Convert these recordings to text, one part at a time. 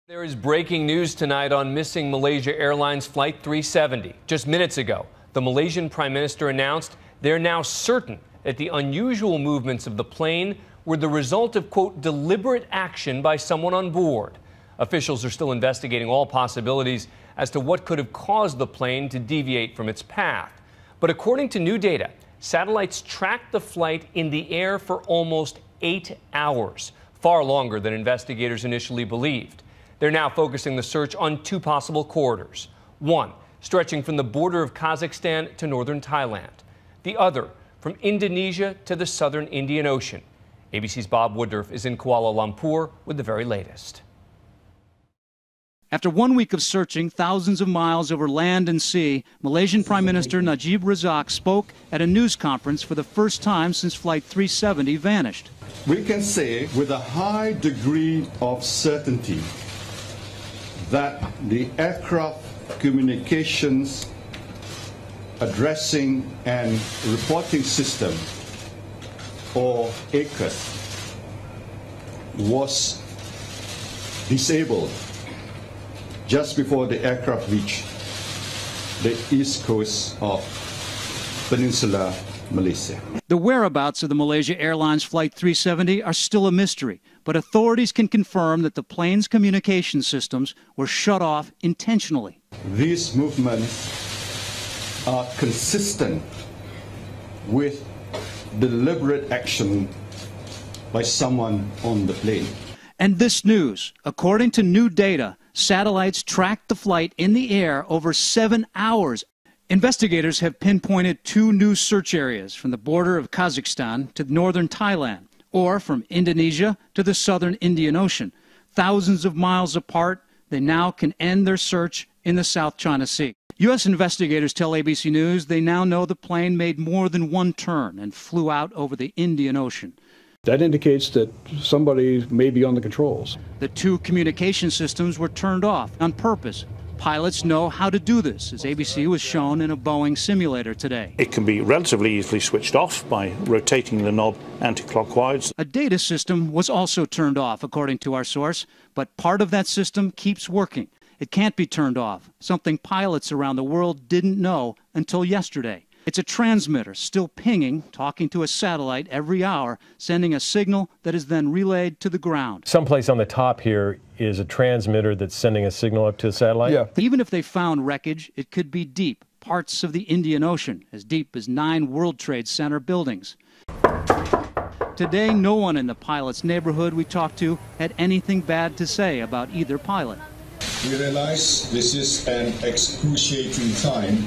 There is breaking news tonight on missing Malaysia Airlines Flight 370. Just minutes ago, the Malaysian Prime Minister announced they're now certain that the unusual movements of the plane were the result of, quote, deliberate action by someone on board. Officials are still investigating all possibilities as to what could have caused the plane to deviate from its path. But according to new data, satellites tracked the flight in the air for almost 8 hours, far longer than investigators initially believed. They're now focusing the search on two possible corridors. One, stretching from the border of Kazakhstan to northern Thailand. The other, from Indonesia to the southern Indian Ocean. ABC's Bob Woodruff is in Kuala Lumpur with the very latest. After 1 week of searching thousands of miles over land and sea, Malaysian Prime Minister Najib Razak spoke at a news conference for the first time since Flight 370 vanished. We can say with a high degree of certainty that the aircraft communications addressing and reporting system, or ACUS, was disabled just before the aircraft reached the east coast of Peninsular Malaysia. The whereabouts of the Malaysia Airlines Flight 370 are still a mystery, but authorities can confirm that the plane's communication systems were shut off intentionally. These movements are consistent with deliberate action by someone on the plane. And this news, according to new data, satellites tracked the flight in the air over 7 hours. Investigators have pinpointed two new search areas from the border of Kazakhstan to northern Thailand, or from Indonesia to the southern Indian Ocean. Thousands of miles apart, they now can end their search in the South China Sea. U.S. investigators tell ABC News they now know the plane made more than one turn and flew out over the Indian Ocean. That indicates that somebody may be on the controls. The two communication systems were turned off on purpose. Pilots know how to do this, as ABC was shown in a Boeing simulator today. It can be relatively easily switched off by rotating the knob anti-clockwise. A data system was also turned off, according to our source, but part of that system keeps working. It can't be turned off, something pilots around the world didn't know until yesterday. It's a transmitter still pinging, talking to a satellite every hour, sending a signal that is then relayed to the ground. Someplace on the top here is a transmitter that's sending a signal up to the satellite? Yeah. Even if they found wreckage, it could be deep, parts of the Indian Ocean, as deep as 9 World Trade Center buildings. Today, no one in the pilot's neighborhood we talked to had anything bad to say about either pilot. We realize this is an excruciating time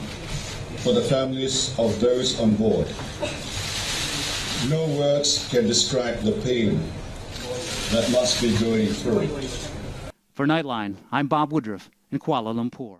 for the families of those on board. No words can describe the pain that must be going through. For Nightline, I'm Bob Woodruff in Kuala Lumpur.